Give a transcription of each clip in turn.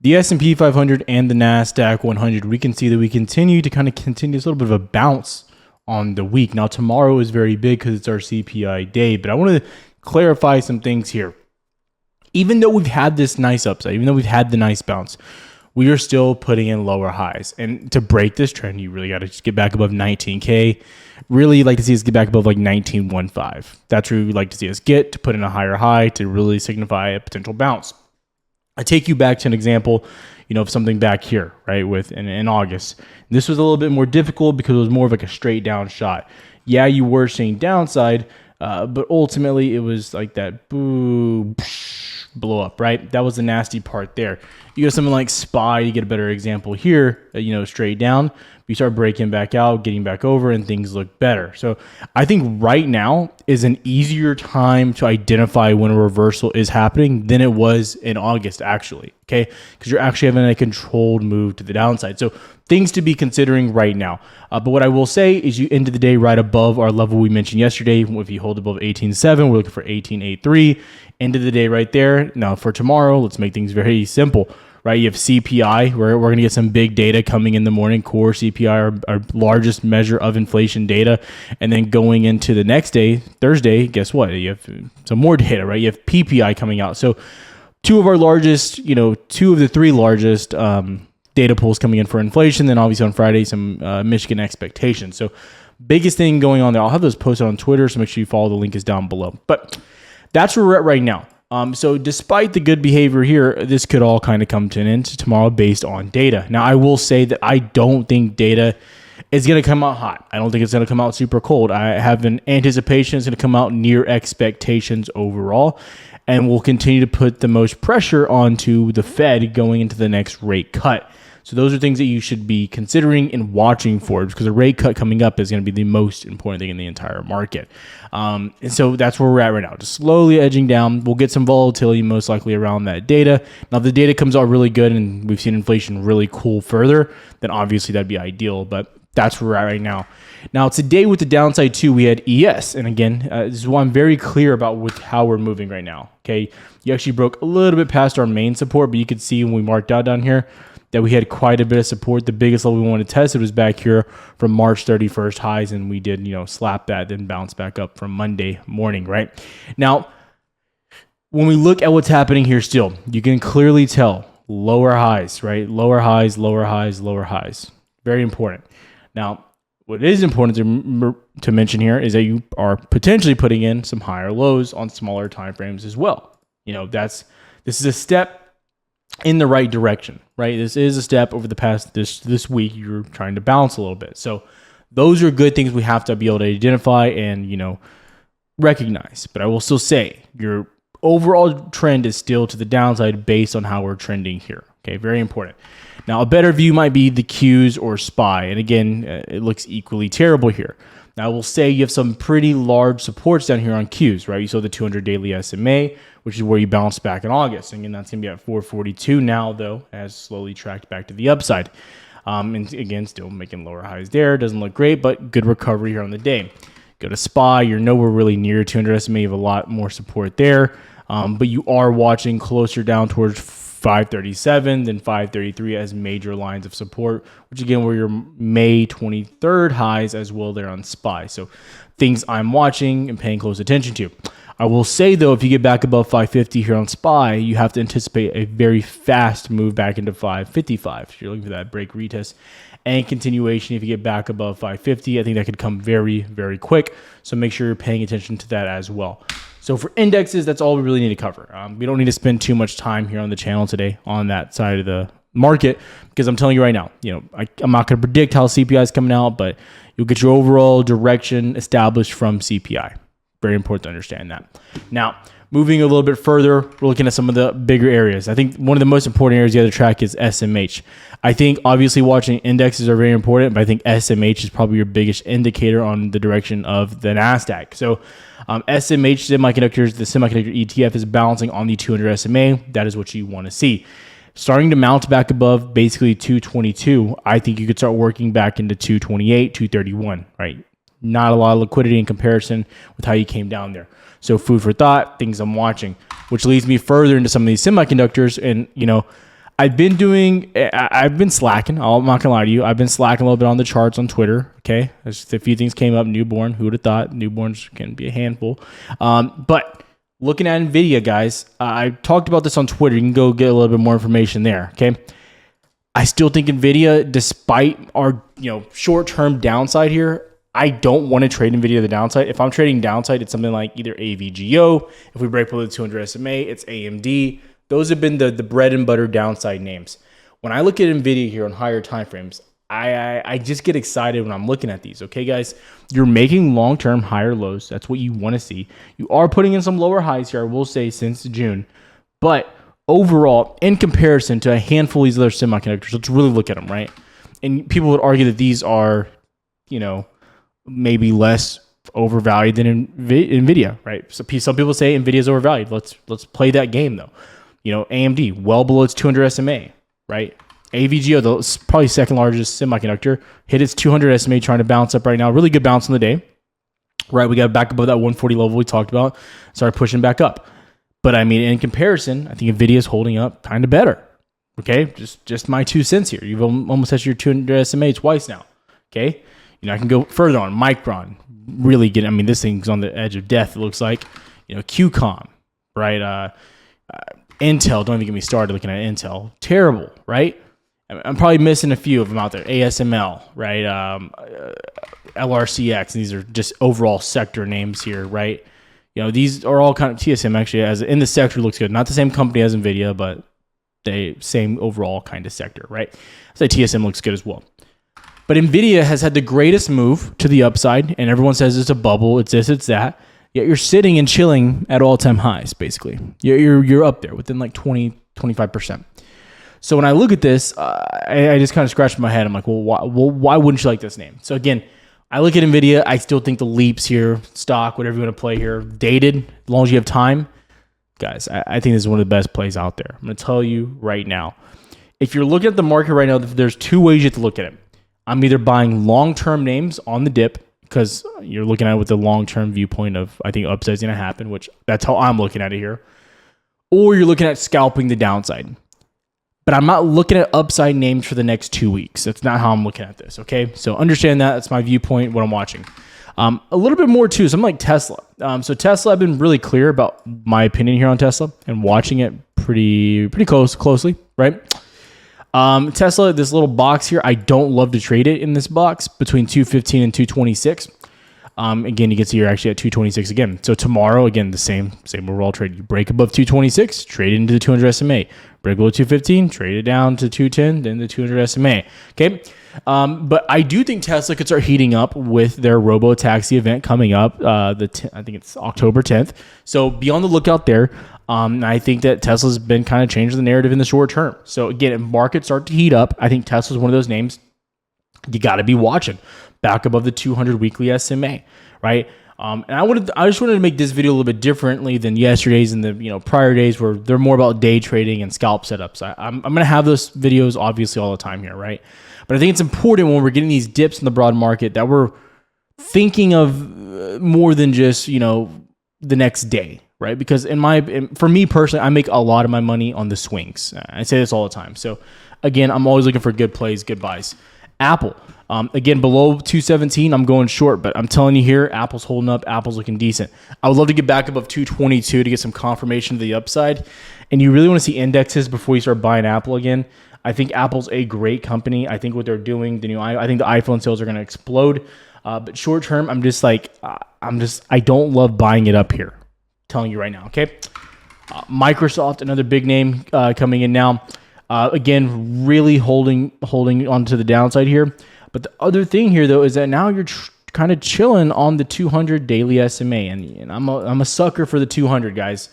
The S&P 500 and the Nasdaq 100, we can see that we continue this little bit of a bounce on the week. Now, tomorrow is very big because it's our CPI day, but I want to clarify some things here. Even though we've had this nice upside, even though we've had the nice bounce, we are still putting in lower highs. And to break this trend, you really got to just get back above 19K. Really like to see us get back above like 19.15. That's where we'd like to see us get to put in a higher high to really signify a potential bounce. I take you back to an example, of something back here, right, in August. This was a little bit more difficult because it was more of like a straight down shot. Yeah, you were seeing downside, but ultimately it was like that boom, blow up, right? That was the nasty part there. You got something like SPY, you get a better example here, straight down. You start breaking back out, getting back over, and things look better. So I think right now is an easier time to identify when a reversal is happening than it was in August, actually, okay? Because you're actually having a controlled move to the downside. So things to be considering right now. But what I will say is you ended the day right above our level we mentioned yesterday. If you hold above 18.7, we're looking for 18.83. End of the day right there. Now for tomorrow, let's make things very simple. Right, you have CPI, where we're going to get some big data coming in the morning. Core CPI, our largest measure of inflation data. And then going into the next day, Thursday, guess what? You have some more data, right? You have PPI coming out. So two of the three largest data pools coming in for inflation. Then obviously on Friday, some Michigan expectations. So biggest thing going on there. I'll have those posted on Twitter, so make sure you follow. The link is down below. But that's where we're at right now. So despite the good behavior here, this could all kind of come to an end tomorrow based on data. Now, I will say that I don't think data is going to come out hot. I don't think it's going to come out super cold. I have an anticipation it's going to come out near expectations overall, and will continue to put the most pressure onto the Fed going into the next rate cut. So those are things that you should be considering and watching for, because a rate cut coming up is going to be the most important thing in the entire market. And so that's where we're at right now, just slowly edging down. We'll get some volatility most likely around that data. Now, if the data comes out really good and we've seen inflation really cool further, then obviously that'd be ideal, but that's where we're at right now. Now, today with the downside too, we had ES. And again, this is why I'm very clear about how we're moving right now. Okay, you actually broke a little bit past our main support, but you could see when we marked out down here that we had quite a bit of support. The biggest level we wanted to test, it was back here from March 31st highs, and we did, slap that, then bounce back up from Monday morning, right? Now, when we look at what's happening here still, you can clearly tell lower highs, right? Lower highs, lower highs, lower highs. Very important. Now, what is important to mention here is that you are potentially putting in some higher lows on smaller time frames as well. This is a step in the right direction, right? This is a step over the past this week. You're trying to balance a little bit. So those are good things we have to be able to identify and, recognize. But I will still say your overall trend is still to the downside based on how we're trending here. Okay, very important. Now, a better view might be the Qs or SPY. And again, it looks equally terrible here. Now, I will say you have some pretty large supports down here on Qs, right? You saw the 200 daily SMA, which is where you bounced back in August. And again, that's going to be at 442 now, though, as slowly tracked back to the upside. And again, still making lower highs there. Doesn't look great, but good recovery here on the day. Go to SPY. You're nowhere really near 200 SMA. You have a lot more support there. But you are watching closer down towards 537, then 533 as major lines of support, which again were your May 23rd highs as well there on SPY. So things I'm watching and paying close attention to. I will say, though, if you get back above 550 here on SPY, you have to anticipate a very fast move back into 555. So you're looking for that break retest and continuation. If you get back above 550, I think that could come very, very quick. So make sure you're paying attention to that as well. So for indexes, that's all we really need to cover. We don't need to spend too much time here on the channel today on that side of the market, because I'm telling you right now, I'm not going to predict how CPI is coming out, but you'll get your overall direction established from CPI. Very important to understand that. Now, moving a little bit further, we're looking at some of the bigger areas. I think one of the most important areas you have to track is SMH. I think obviously watching indexes are very important, but I think SMH is probably your biggest indicator on the direction of the Nasdaq. So SMH semiconductors, the semiconductor ETF is balancing on the 200 SMA. That is what you want to see. Starting to mount back above basically 222, I think you could start working back into 228, 231, right? Not a lot of liquidity in comparison with how you came down there. So food for thought, things I'm watching, which leads me further into some of these semiconductors. And, I've been slacking. I'm not gonna lie to you. I've been slacking a little bit on the charts on Twitter. Okay, there's just a few things came up. Newborn, who would have thought? Newborns can be a handful. But looking at Nvidia, guys, I talked about this on Twitter. You can go get a little bit more information there. Okay, I still think Nvidia, despite our short-term downside here, I don't want to trade Nvidia the downside. If I'm trading downside, it's something like either AVGO. If we break below the 200 SMA, it's AMD. Those have been the bread and butter downside names. When I look at Nvidia here on higher time frames, I just get excited when I'm looking at these. Okay, guys, you're making long-term higher lows. That's what you want to see. You are putting in some lower highs here, I will say, since June. But overall, in comparison to a handful of these other semiconductors, let's really look at them, right? And people would argue that these are, maybe less overvalued than Nvidia, right? So some people say Nvidia is overvalued. Let's play that game though. AMD well below its 200 SMA, right? AVGO, the probably second largest semiconductor, hit its 200 SMA, trying to bounce up right now. Really good bounce on the day, right? We got back above that 140 level we talked about, started pushing back up. But I mean, in comparison, I think Nvidia is holding up kind of better. Okay, just my 2 cents here. You've almost touched your 200 SMA twice now. Okay, I can go further on. Micron, really good. I mean, this thing's on the edge of death. It looks like, QCOM, right? Intel, don't even get me started looking at Intel. Terrible, right? I'm probably missing a few of them out there. ASML, right? LRCX. These are just overall sector names here, right? These are all kind of TSM actually as in the sector looks good. Not the same company as Nvidia, but the same overall kind of sector, right? So TSM looks good as well. But Nvidia has had the greatest move to the upside, and everyone says it's a bubble, it's this, it's that. Yet you're sitting and chilling at all-time highs, basically. You're up there within like 20-25%. So when I look at this, I just kind of scratch my head. I'm like, well, why wouldn't you like this name? So again, I look at Nvidia. I still think the leaps here, stock, whatever you want to play here, dated, as long as you have time. Guys, I think this is one of the best plays out there. I'm going to tell you right now. If you're looking at the market right now, there's two ways you have to look at it. I'm either buying long-term names on the dip, because you're looking at it with the long-term viewpoint of, I think upside's going to happen, which that's how I'm looking at it here. Or you're looking at scalping the downside. But I'm not looking at upside names for the next 2 weeks. That's not how I'm looking at this, okay? So understand that. That's my viewpoint, what I'm watching. A little bit more too, something like Tesla. So Tesla, I've been really clear about my opinion here on Tesla and watching it pretty closely, right? Tesla, this little box here, I don't love to trade it in this box between 215 and 226. Again, you can see you're actually at 226 again. So tomorrow, again, the same overall trade. You break above 226, trade it into the 200 SMA. Break below 215, trade it down to 210, then the 200 SMA. Okay. But I do think Tesla could start heating up with their robo-taxi event coming up. I think it's October 10th. So be on the lookout there. I think that Tesla's been kind of changing the narrative in the short term. So again, if markets start to heat up, I think Tesla's one of those names you got to be watching back above the 200 weekly SMA, right? And I just wanted to make this video a little bit differently than yesterday's and the prior days where they're more about day trading and scalp setups. I'm going to have those videos obviously all the time here, right? But I think it's important when we're getting these dips in the broad market that we're thinking of more than just the next day, right? Because for me personally, I make a lot of my money on the swings. I say this all the time. So again, I'm always looking for good plays, good buys. Apple, again, below 217, I'm going short, but I'm telling you here, Apple's holding up. Apple's looking decent. I would love to get back above 222 to get some confirmation of the upside. And you really want to see indexes before you start buying Apple again. I think Apple's a great company. I think what they're doing, I think the iPhone sales are going to explode. But short term, I don't love buying it up here. I'm telling you right now, okay? Microsoft, another big name coming in now. Again, really holding onto the downside here. But the other thing here, though, is that now you're kind of chilling on the 200 daily SMA. And I'm a sucker for the 200, guys.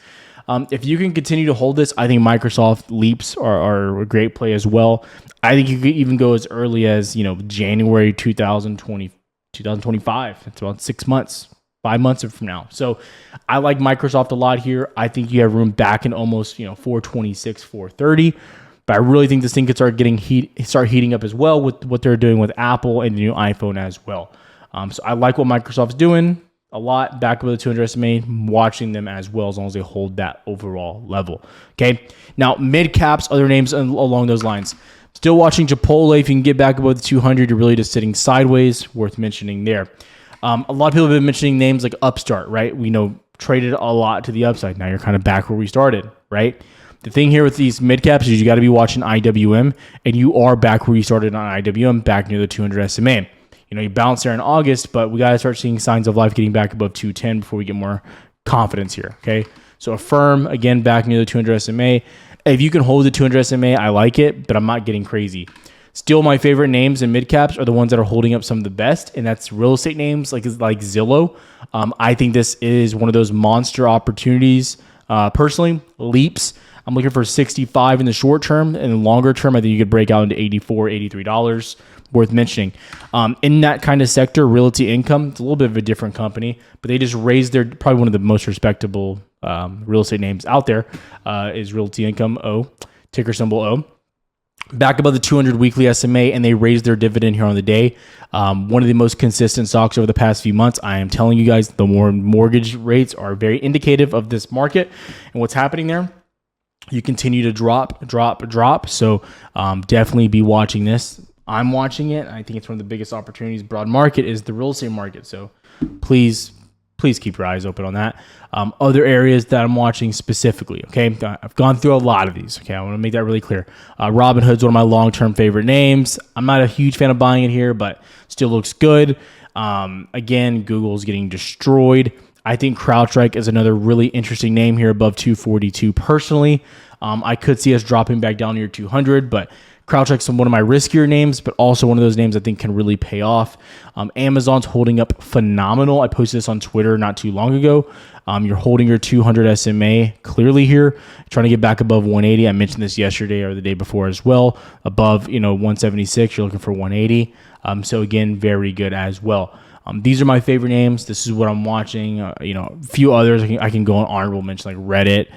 If you can continue to hold this, I think Microsoft leaps are a great play as well. I think you could even go as early as January 2025. It's about 6 months, 5 months from now. So I like Microsoft a lot here. I think you have room back in almost 426, 430. But I really think this thing could start heating up as well with what they're doing with Apple and the new iPhone as well. So I like what Microsoft's doing. a lot. Back above the 200 SMA, watching them as well as long as they hold that overall level. Okay. Now, mid caps, other names along those lines. Still watching Chipotle. If you can get back above the 200, you're really just sitting sideways. Worth mentioning there. A lot of people have been mentioning names like Upstart, right? We know traded a lot to the upside. Now you're kind of back where we started, right? The thing here with these mid caps is you got to be watching IWM, and you are back where you started on IWM, back near the 200 SMA. You know, you bounced there in August, but we got to start seeing signs of life getting back above 210 before we get more confidence here, okay? So Affirm, again, back near the 200 SMA. If you can hold the 200 SMA, I like it, but I'm not getting crazy. Still, my favorite names in mid caps are the ones that are holding up some of the best, and that's real estate names like Zillow. I think this is one of those monster opportunities. Personally, Leaps. I'm looking for 65 in the short term, and in the longer term, I think you could break out into $84, $83. Worth mentioning. In that kind of sector, Realty Income, it's a little bit of a different company, but they just raised their, probably one of the most respectable real estate names out there is Realty Income, O, ticker symbol O. Back above the 200 weekly SMA, and they raised their dividend here on the day. One of the most consistent stocks over the past few months. I am telling you guys, the more mortgage rates are very indicative of this market and what's happening there. You continue to drop. So definitely be watching this. I'm watching it. I think it's one of the biggest opportunities. Broad market is the real estate market. So please keep your eyes open on that. Other areas that I'm watching specifically, okay? I've gone through a lot of these, okay? I want to make that really clear. Robinhood's one of my long-term favorite names. I'm not a huge fan of buying it here, but still looks good. Again, Google's getting destroyed. I think CrowdStrike is another really interesting name here above 242 personally. I could see us dropping back down near 200, but CrowdStrike's one of my riskier names, but also one of those names I think can really pay off. Amazon's holding up phenomenal. I posted this on Twitter not too long ago. You're holding your 200 SMA clearly here, trying to get back above 180. I mentioned this yesterday or the day before as well. Above 176, you're looking for 180. So again, very good as well. These are my favorite names. This is what I'm watching. A few others I can go on honorable mention like Reddit.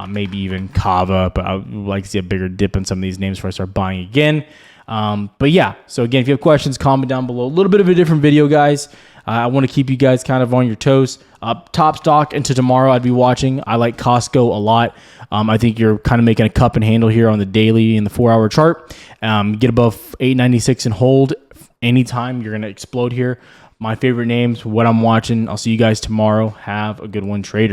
Maybe even Kava, but I would like to see a bigger dip in some of these names before I start buying again. But yeah, so again, if you have questions, comment down below. A little bit of a different video, guys. I want to keep you guys kind of on your toes. Top stock into tomorrow, I'd be watching. I like Costco a lot. I think you're kind of making a cup and handle here on the daily and the 4-hour chart. Get above 896 and hold anytime. You're going to explode here. My favorite names, what I'm watching. I'll see you guys tomorrow. Have a good one, traders.